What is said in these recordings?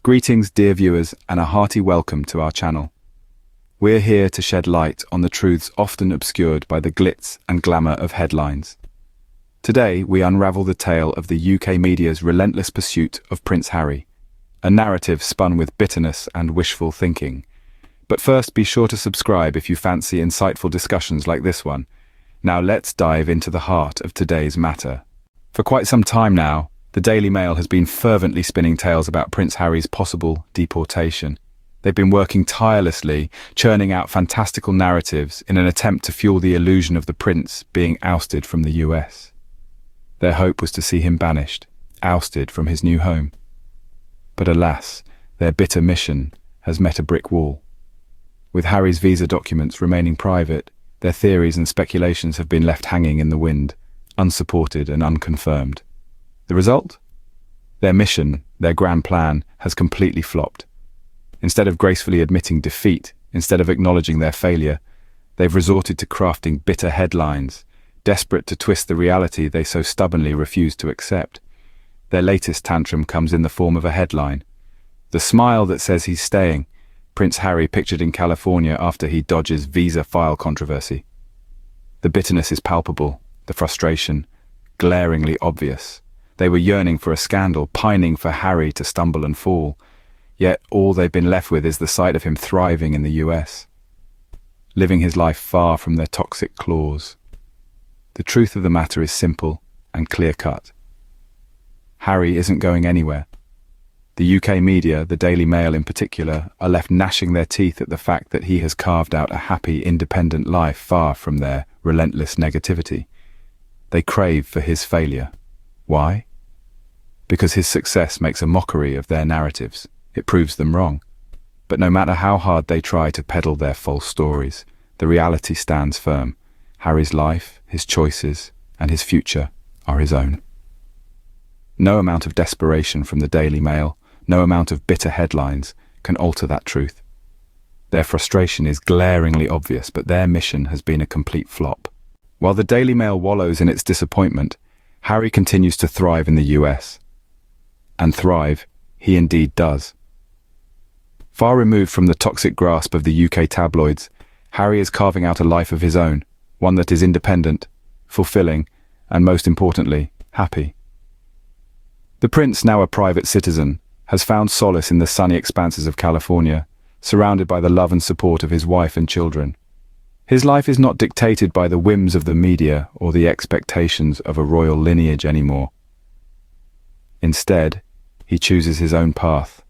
Greetings, dear viewers, and a hearty welcome to our channel. We're here to shed light on the truths often obscured by the glitz and glamour of headlines. Today, we unravel the tale of the UK media's relentless pursuit of Prince Harry, a narrative spun with bitterness and wishful thinking. But first, be sure to subscribe if you fancy insightful discussions like this one. Now let's dive into the heart of today's matter. For quite some time now, the Daily Mail has been fervently spinning tales about Prince Harry's possible deportation. They've been working tirelessly, churning out fantastical narratives in an attempt to fuel the illusion of the prince being ousted from the US. Their hope was to see him banished, ousted from his new home. But alas, their bitter mission has met a brick wall. With Harry's visa documents remaining private, their theories and speculations have been left hanging in the wind, unsupported and unconfirmed. The result? Their mission, their grand plan, has completely flopped. Instead of gracefully admitting defeat, instead of acknowledging their failure, they've resorted to crafting bitter headlines, desperate to twist the reality they so stubbornly refuse to accept. Their latest tantrum comes in the form of a headline. The smile that says he's staying, Prince Harry pictured in California after he dodges visa file controversy. The bitterness is palpable, the frustration glaringly obvious. They were yearning for a scandal, pining for Harry to stumble and fall. Yet all they've been left with is the sight of him thriving in the US, living his life far from their toxic claws. The truth of the matter is simple and clear-cut. Harry isn't going anywhere. The UK media, the Daily Mail in particular, are left gnashing their teeth at the fact that he has carved out a happy, independent life far from their relentless negativity. They crave for his failure. Why? Because his success makes a mockery of their narratives. It proves them wrong. But no matter how hard they try to peddle their false stories, the reality stands firm. Harry's life, his choices, and his future are his own. No amount of desperation from the Daily Mail, no amount of bitter headlines can alter that truth. Their frustration is glaringly obvious, but their mission has been a complete flop. While the Daily Mail wallows in its disappointment, Harry continues to thrive in the US. And thrive, he indeed does. Far removed from the toxic grasp of the UK tabloids, Harry is carving out a life of his own, one that is independent, fulfilling, and most importantly, happy. The prince, now a private citizen, has found solace in the sunny expanses of California, surrounded by the love and support of his wife and children. His life is not dictated by the whims of the media or the expectations of a royal lineage anymore. Instead, he chooses his own path,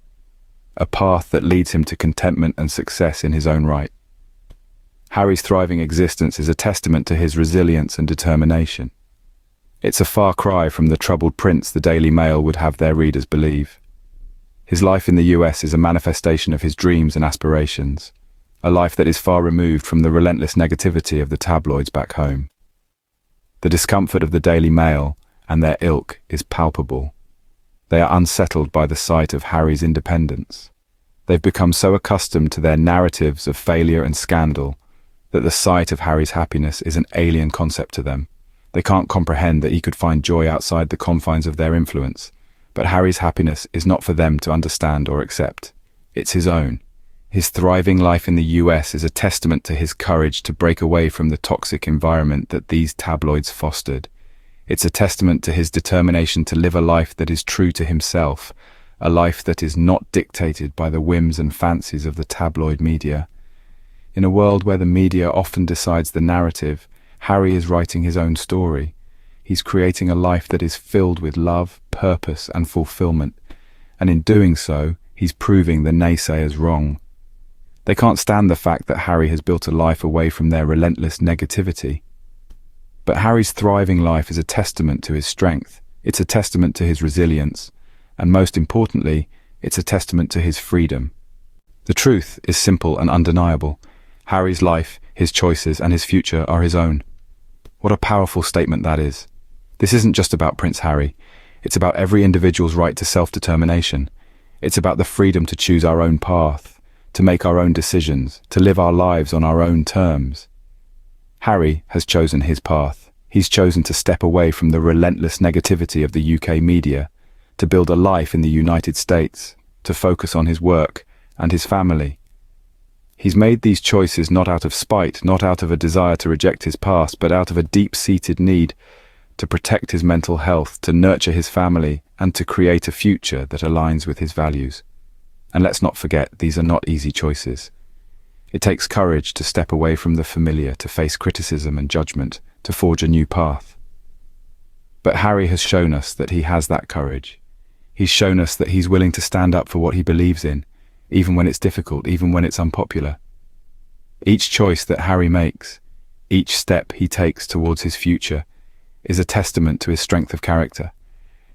a path that leads him to contentment and success in his own right. Harry's thriving existence is a testament to his resilience and determination. It's a far cry from the troubled prince the Daily Mail would have their readers believe. His life in the US is a manifestation of his dreams and aspirations, a life that is far removed from the relentless negativity of the tabloids back home. The discomfort of the Daily Mail and their ilk is palpable. They are unsettled by the sight of Harry's independence. They've become so accustomed to their narratives of failure and scandal that the sight of Harry's happiness is an alien concept to them. They can't comprehend that he could find joy outside the confines of their influence. But Harry's happiness is not for them to understand or accept. It's his own. His thriving life in the US is a testament to his courage to break away from the toxic environment that these tabloids fostered. It's a testament to his determination to live a life that is true to himself, a life that is not dictated by the whims and fancies of the tabloid media. In a world where the media often decides the narrative, Harry is writing his own story. He's creating a life that is filled with love, purpose, and fulfillment. And in doing so, he's proving the naysayers wrong. They can't stand the fact that Harry has built a life away from their relentless negativity. But Harry's thriving life is a testament to his strength. It's a testament to his resilience. And most importantly, it's a testament to his freedom. The truth is simple and undeniable. Harry's life, his choices, and his future are his own. What a powerful statement that is. This isn't just about Prince Harry. It's about every individual's right to self-determination. It's about the freedom to choose our own path, to make our own decisions, to live our lives on our own terms. Harry has chosen his path. He's chosen to step away from the relentless negativity of the UK media, to build a life in the United States, to focus on his work and his family. He's made these choices not out of spite, not out of a desire to reject his past, but out of a deep-seated need to protect his mental health, to nurture his family, and to create a future that aligns with his values. And let's not forget, these are not easy choices. It takes courage to step away from the familiar, to face criticism and judgment, to forge a new path. But Harry has shown us that he has that courage. He's shown us that he's willing to stand up for what he believes in, even when it's difficult, even when it's unpopular. Each choice that Harry makes, each step he takes towards his future, is a testament to his strength of character.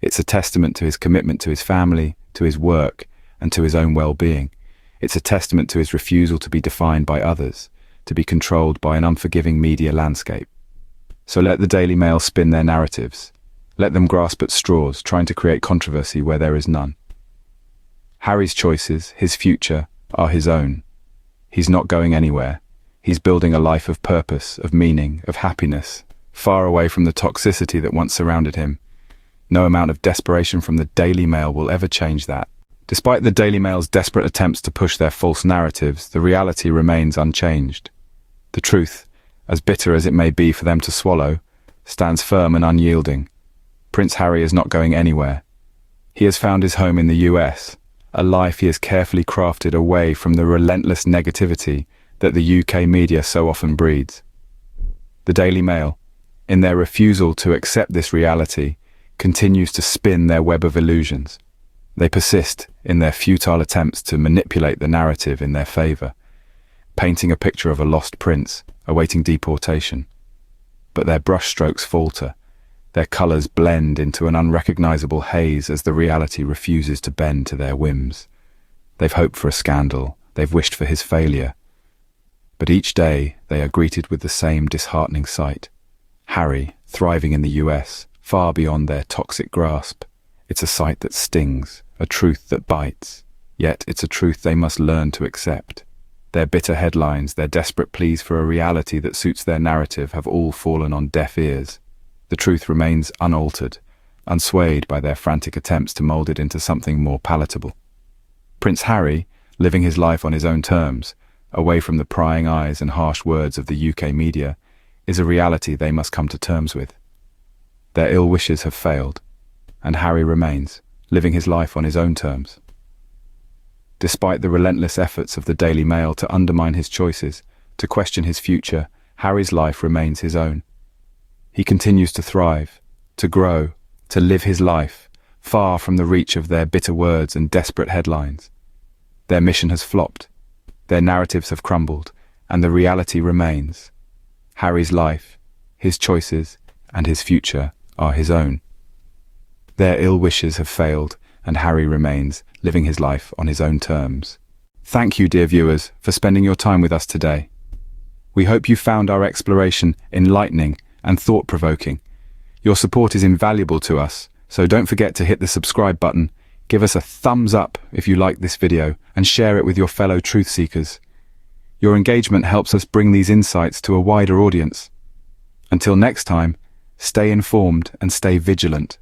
It's a testament to his commitment to his family, to his work, and to his own well-being. It's a testament to his refusal to be defined by others, to be controlled by an unforgiving media landscape. So let the Daily Mail spin their narratives. Let them grasp at straws, trying to create controversy where there is none. Harry's choices, his future, are his own. He's not going anywhere. He's building a life of purpose, of meaning, of happiness, far away from the toxicity that once surrounded him. No amount of desperation from the Daily Mail will ever change that. Despite the Daily Mail's desperate attempts to push their false narratives, the reality remains unchanged. The truth, as bitter as it may be for them to swallow, stands firm and unyielding. Prince Harry is not going anywhere. He has found his home in the US, a life he has carefully crafted away from the relentless negativity that the UK media so often breeds. The Daily Mail, in their refusal to accept this reality, continues to spin their web of illusions. They persist in their futile attempts to manipulate the narrative in their favor, painting a picture of a lost prince awaiting deportation. But their brushstrokes falter. Their colors blend into an unrecognizable haze as the reality refuses to bend to their whims. They've hoped for a scandal. They've wished for his failure. But each day they are greeted with the same disheartening sight. Harry, thriving in the US, far beyond their toxic grasp. It's a sight that stings, a truth that bites. Yet it's a truth they must learn to accept. Their bitter headlines, their desperate pleas for a reality that suits their narrative have all fallen on deaf ears. The truth remains unaltered, unswayed by their frantic attempts to mold it into something more palatable. Prince Harry, living his life on his own terms, away from the prying eyes and harsh words of the UK media, is a reality they must come to terms with. Their ill wishes have failed, and Harry remains, living his life on his own terms. Despite the relentless efforts of the Daily Mail to undermine his choices, to question his future, Harry's life remains his own. He continues to thrive, to grow, to live his life, far from the reach of their bitter words and desperate headlines. Their mission has flopped, their narratives have crumbled, and the reality remains. Harry's life, his choices, and his future are his own. Their ill wishes have failed, and Harry remains, living his life on his own terms. Thank you, dear viewers, for spending your time with us today. We hope you found our exploration enlightening and thought-provoking. Your support is invaluable to us, so don't forget to hit the subscribe button, give us a thumbs up if you like this video, and share it with your fellow truth seekers. Your engagement helps us bring these insights to a wider audience. Until next time, stay informed and stay vigilant.